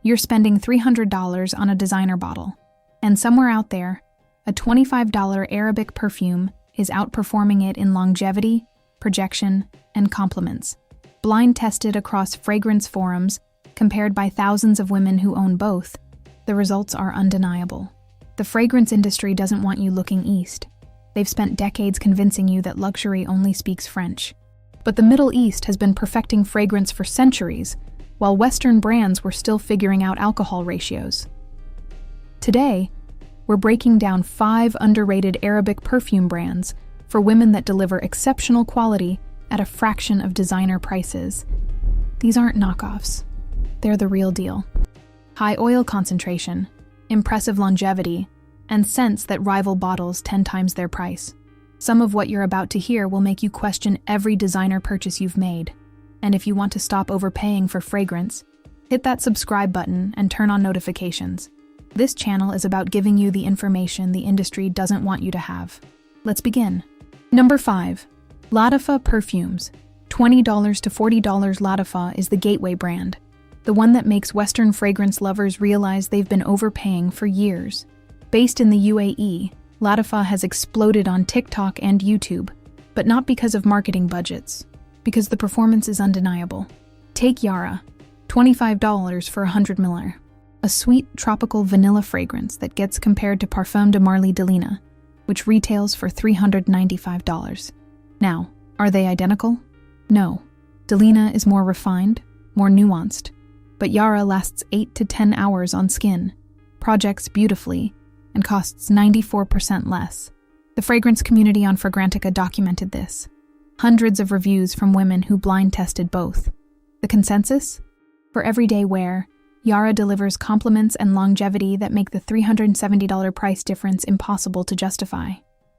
You're spending $300 on a designer bottle. And somewhere out there, a $25 Arabic perfume is outperforming it in longevity, projection, and compliments. Blind tested across fragrance forums, compared by thousands of women who own both, the results are undeniable. The fragrance industry doesn't want you looking east. They've spent decades convincing you that luxury only speaks French. But the Middle East has been perfecting fragrance for centuries, while Western brands were still figuring out alcohol ratios. Today, we're breaking down 5 underrated Arabic perfume brands for women that deliver exceptional quality at a fraction of designer prices. These aren't knockoffs. They're the real deal. High oil concentration, impressive longevity, and scents that rival bottles 10 times their price. Some of what you're about to hear will make you question every designer purchase you've made. And if you want to stop overpaying for fragrance, hit that subscribe button and turn on notifications. This channel is about giving you the information the industry doesn't want you to have. Let's begin. Number 5. Latifa Perfumes. $20 to $40 Latifa is the gateway brand, the one that makes Western fragrance lovers realize they've been overpaying for years. Based in the UAE, Latifa has exploded on TikTok and YouTube, but not because of marketing budgets, because the performance is undeniable. Take Yara, $25 for 100 ml, a sweet tropical vanilla fragrance that gets compared to Parfum de Marly Delina, which retails for $395. Now, are they identical? No. Delina is more refined, more nuanced, but Yara lasts 8 to 10 hours on skin, projects beautifully, and costs 94% less. The fragrance community on Fragrantica documented this. Hundreds of reviews from women who blind tested both. The consensus? For everyday wear, Yara delivers compliments and longevity that make the $370 price difference impossible to justify.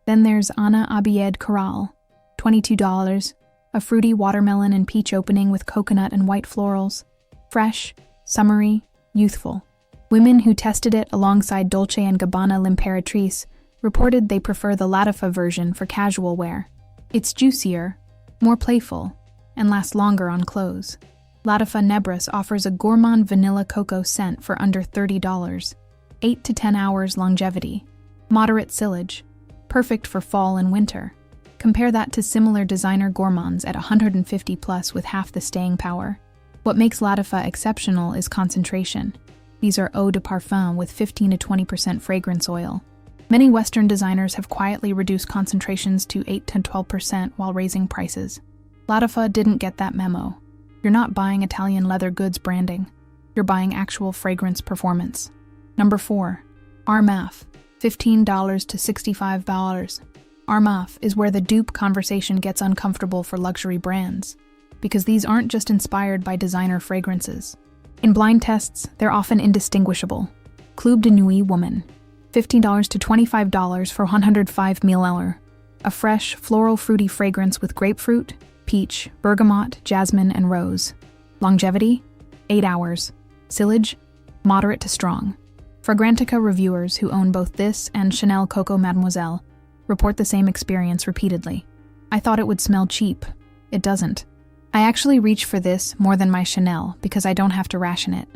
Then there's Ana Abiyed Coral, $22, a fruity watermelon and peach opening with coconut and white florals. Fresh, summery, youthful. Women who tested it alongside Dolce & Gabbana L'Imperatrice reported they prefer the Latifa version for casual wear. It's juicier, more playful, and lasts longer on clothes. Latifa Nebris offers a gourmand vanilla cocoa scent for under $30, 8 to 10 hours longevity, moderate sillage, perfect for fall and winter. Compare that to similar designer gourmands at 150 plus with half the staying power. What makes Latifa exceptional is concentration. These are eau de parfum with 15 to 20% fragrance oil. Many Western designers have quietly reduced concentrations to 8 to 12% while raising prices. Latifa didn't get that memo. You're not buying Italian leather goods branding. You're buying actual fragrance performance. Number 4. Armaf, $15 to $65. Armaf is where the dupe conversation gets uncomfortable for luxury brands, because these aren't just inspired by designer fragrances. In blind tests, they're often indistinguishable. Club de Nuit Woman, $15 to $25 for 105 ml. A fresh, floral fruity fragrance with grapefruit, peach, bergamot, jasmine, and rose. Longevity? 8 hours. Sillage? Moderate to strong. Fragrantica reviewers who own both this and Chanel Coco Mademoiselle report the same experience repeatedly. I thought it would smell cheap. It doesn't. I actually reach for this more than my Chanel because I don't have to ration it.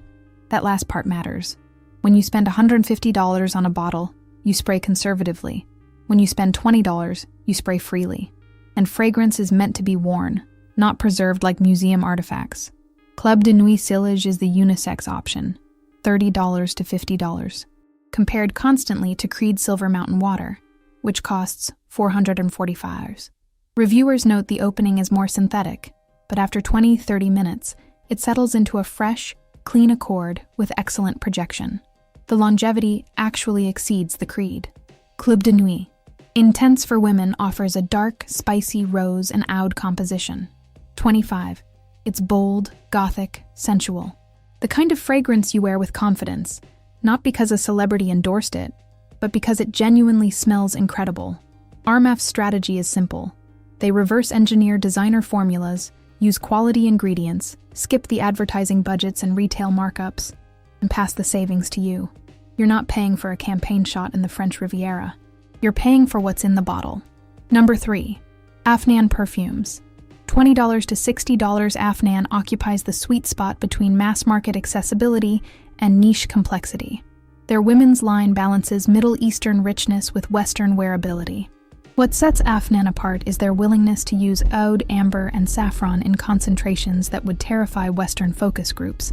That last part matters. When you spend $150 on a bottle, you spray conservatively. When you spend $20, you spray freely. And fragrance is meant to be worn, not preserved like museum artifacts. Club de Nuit Sillage is the unisex option, $30 to $50, compared constantly to Creed Silver Mountain Water, which costs $445. Reviewers note the opening is more synthetic, but after 20-30 minutes, it settles into a fresh, clean accord with excellent projection. The longevity actually exceeds the Creed. Club de Nuit, Intense for Women, offers a dark, spicy rose and oud composition. 25. It's bold, gothic, sensual. The kind of fragrance you wear with confidence, not because a celebrity endorsed it, but because it genuinely smells incredible. Armaf's strategy is simple. They reverse engineer designer formulas, use quality ingredients, skip the advertising budgets and retail markups, and pass the savings to you. You're not paying for a campaign shot in the French Riviera. You're paying for what's in the bottle. Number 3. Afnan Perfumes. $20 to $60 Afnan occupies the sweet spot between mass market accessibility and niche complexity. Their women's line balances Middle Eastern richness with Western wearability. What sets Afnan apart is their willingness to use oud, amber, and saffron in concentrations that would terrify Western focus groups.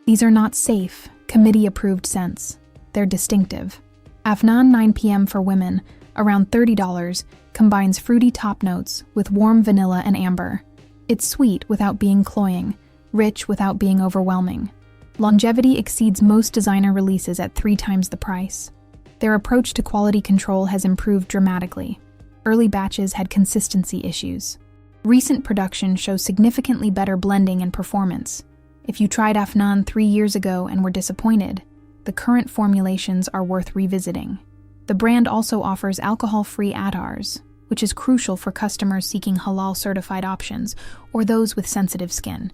These are not safe, committee-approved scents. They're distinctive. Afnan 9 p.m. for women, around $30, combines fruity top notes with warm vanilla and amber. It's sweet without being cloying, rich without being overwhelming. Longevity exceeds most designer releases at 3 times the price. Their approach to quality control has improved dramatically. Early batches had consistency issues. Recent production shows significantly better blending and performance. If you tried Afnan 3 years ago and were disappointed, the current formulations are worth revisiting. The brand also offers alcohol-free addars, which is crucial for customers seeking halal-certified options or those with sensitive skin.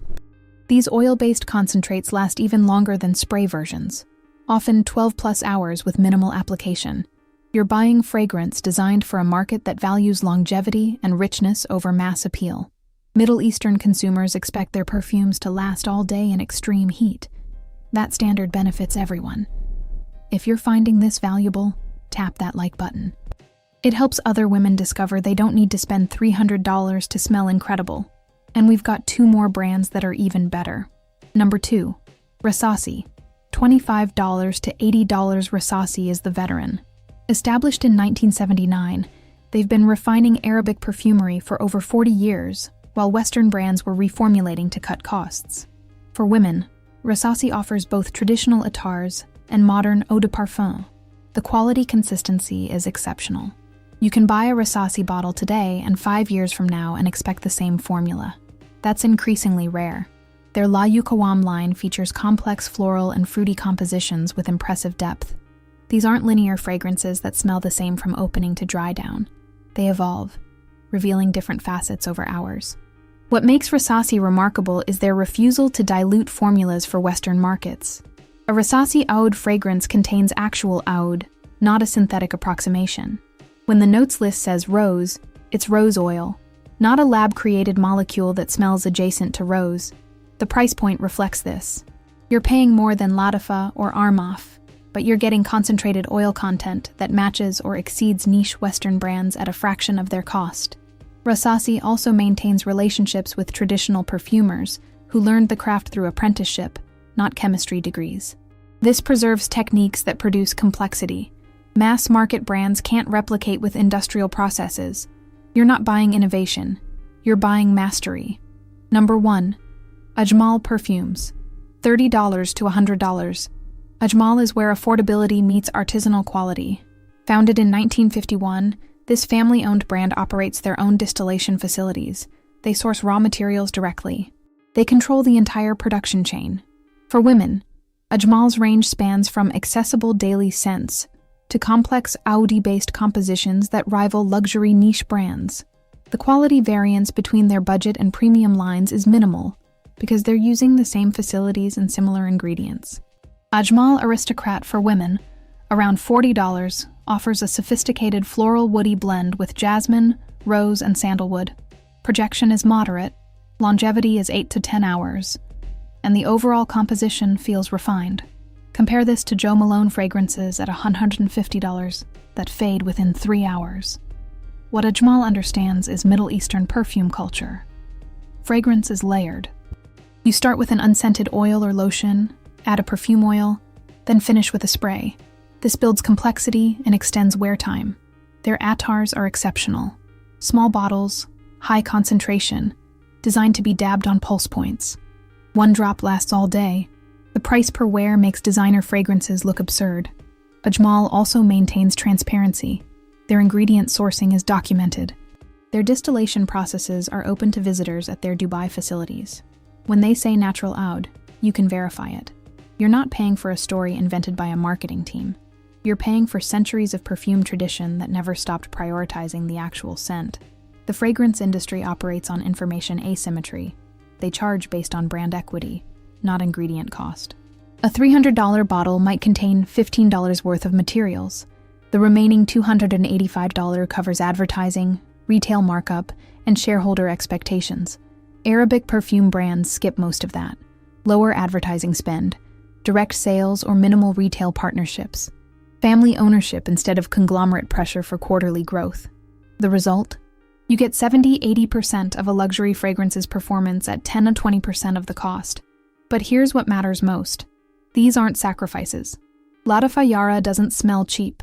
These oil-based concentrates last even longer than spray versions, often 12+ hours with minimal application. You're buying fragrance designed for a market that values longevity and richness over mass appeal. Middle Eastern consumers expect their perfumes to last all day in extreme heat. That standard benefits everyone. If you're finding this valuable, tap that like button. It helps other women discover they don't need to spend $300 to smell incredible. And we've got 2 more brands that are even better. Number 2, Rasasi. $25 to $80 Rasasi is the veteran. Established in 1979, they've been refining Arabic perfumery for over 40 years, while Western brands were reformulating to cut costs. For women, Rasasi offers both traditional atars and modern eau de parfum. The quality consistency is exceptional. You can buy a Rasasi bottle today and 5 years from now and expect the same formula. That's increasingly rare. Their La Yuqawam line features complex floral and fruity compositions with impressive depth. These aren't linear fragrances that smell the same from opening to dry down. They evolve, revealing different facets over hours. What makes Rasasi remarkable is their refusal to dilute formulas for Western markets. A Rasasi oud fragrance contains actual oud, not a synthetic approximation. When the notes list says rose, it's rose oil, not a lab-created molecule that smells adjacent to rose. The price point reflects this. You're paying more than Latifa or Armaf, but you're getting concentrated oil content that matches or exceeds niche Western brands at a fraction of their cost. Rasasi also maintains relationships with traditional perfumers who learned the craft through apprenticeship, not chemistry degrees. This preserves techniques that produce complexity. Mass-market brands can't replicate with industrial processes. You're not buying innovation. You're buying mastery. Number 1. Ajmal Perfumes. $30 to $100. Ajmal is where affordability meets artisanal quality. Founded in 1951, this family-owned brand operates their own distillation facilities. They source raw materials directly. They control the entire production chain. For women, Ajmal's range spans from accessible daily scents to complex Audi-based compositions that rival luxury niche brands. The quality variance between their budget and premium lines is minimal because they're using the same facilities and similar ingredients. Ajmal Aristocrat for women, around $40, offers a sophisticated floral woody blend with jasmine, rose, and sandalwood. Projection is moderate, longevity is 8 to 10 hours, and the overall composition feels refined. Compare this to Jo Malone fragrances at $150 that fade within 3 hours. What Ajmal understands is Middle Eastern perfume culture. Fragrance is layered. You start with an unscented oil or lotion, add a perfume oil, then finish with a spray. This builds complexity and extends wear time. Their attars are exceptional. Small bottles, high concentration, designed to be dabbed on pulse points. 1 drop lasts all day. The price per wear makes designer fragrances look absurd. Ajmal also maintains transparency. Their ingredient sourcing is documented. Their distillation processes are open to visitors at their Dubai facilities. When they say natural oud, you can verify it. You're not paying for a story invented by a marketing team. You're paying for centuries of perfume tradition that never stopped prioritizing the actual scent. The fragrance industry operates on information asymmetry. They charge based on brand equity, not ingredient cost. A $300 bottle might contain $15 worth of materials. The remaining $285 covers advertising, retail markup, and shareholder expectations. Arabic perfume brands skip most of that. Lower advertising spend, direct sales or minimal retail partnerships, family ownership instead of conglomerate pressure for quarterly growth. The result? You get 70–80% of a luxury fragrance's performance at 10–20% of the cost. But here's what matters most. These aren't sacrifices. La de Fayara doesn't smell cheap.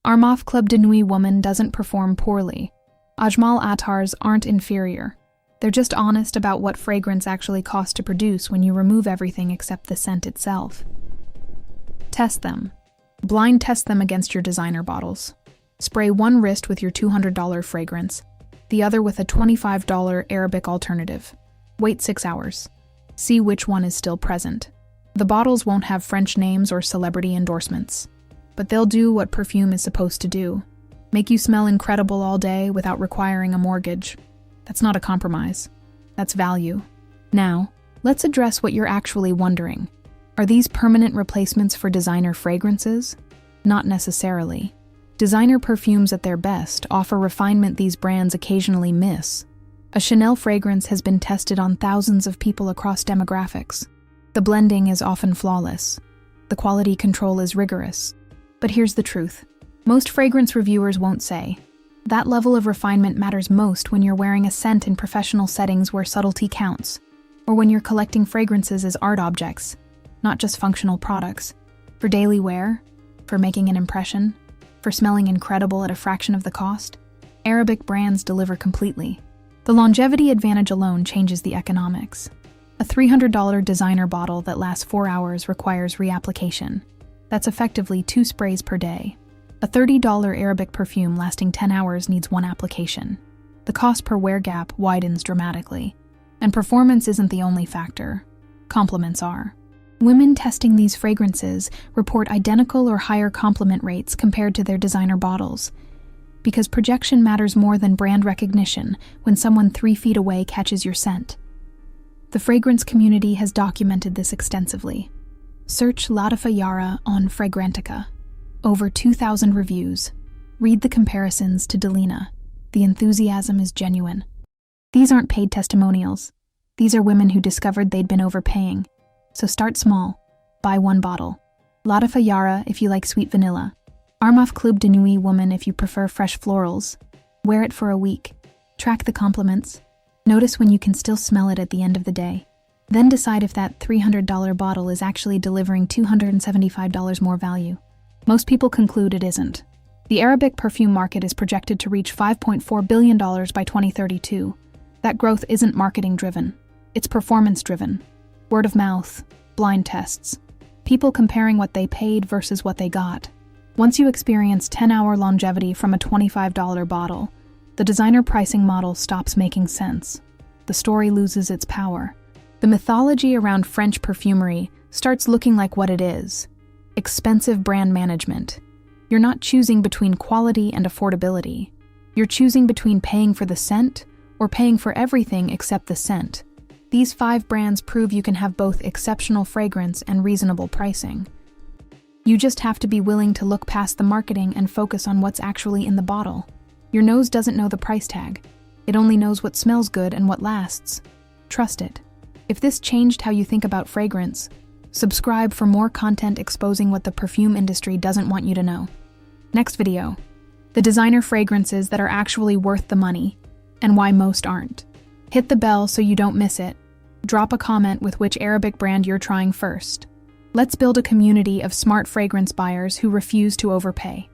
Armaf Club de Nuit Woman doesn't perform poorly. Ajmal Attars aren't inferior. They're just honest about what fragrance actually costs to produce when you remove everything except the scent itself. Test them. Blind test them against your designer bottles. Spray one wrist with your $200 fragrance, the other with a $25 Arabic alternative. Wait 6 hours. See which one is still present. The bottles won't have French names or celebrity endorsements, but they'll do what perfume is supposed to do. Make you smell incredible all day without requiring a mortgage. That's not a compromise. That's value. Now, let's address what you're actually wondering. Are these permanent replacements for designer fragrances? Not necessarily. Designer perfumes at their best offer refinement these brands occasionally miss. A Chanel fragrance has been tested on thousands of people across demographics. The blending is often flawless. The quality control is rigorous. But here's the truth. Most fragrance reviewers won't say. That level of refinement matters most when you're wearing a scent in professional settings where subtlety counts, or when you're collecting fragrances as art objects, not just functional products. For daily wear, for making an impression, for smelling incredible at a fraction of the cost, Arabic brands deliver completely. The longevity advantage alone changes the economics. A $300 designer bottle that lasts 4 hours requires reapplication. That's effectively 2 sprays per day. A $30 Arabic perfume lasting 10 hours needs 1 application. The cost per wear gap widens dramatically. And performance isn't the only factor. Compliments are. Women testing these fragrances report identical or higher compliment rates compared to their designer bottles, because projection matters more than brand recognition when someone 3 feet away catches your scent. The fragrance community has documented this extensively. Search La de Fayara on Fragrantica. Over 2,000 reviews. Read the comparisons to Delina. The enthusiasm is genuine. These aren't paid testimonials. These are women who discovered they'd been overpaying. So start small. Buy 1 bottle. La de Fayara if you like sweet vanilla. Armaf Club de Nuit Woman if you prefer fresh florals. Wear it for a week. Track the compliments. Notice when you can still smell it at the end of the day. Then decide if that $300 bottle is actually delivering $275 more value. Most people conclude it isn't. The Arabic perfume market is projected to reach $5.4 billion by 2032. That growth isn't marketing-driven. It's performance-driven. Word of mouth, blind tests, people comparing what they paid versus what they got. Once you experience 10-hour longevity from a $25 bottle, the designer pricing model stops making sense. The story loses its power. The mythology around French perfumery starts looking like what it is: expensive brand management. You're not choosing between quality and affordability. You're choosing between paying for the scent or paying for everything except the scent. These 5 brands prove you can have both exceptional fragrance and reasonable pricing. You just have to be willing to look past the marketing and focus on what's actually in the bottle. Your nose doesn't know the price tag. It only knows what smells good and what lasts. Trust it. If this changed how you think about fragrance, subscribe for more content exposing what the perfume industry doesn't want you to know. Next video: the designer fragrances that are actually worth the money, and why most aren't. Hit the bell so you don't miss it. Drop a comment with which Arabic brand you're trying first. Let's build a community of smart fragrance buyers who refuse to overpay.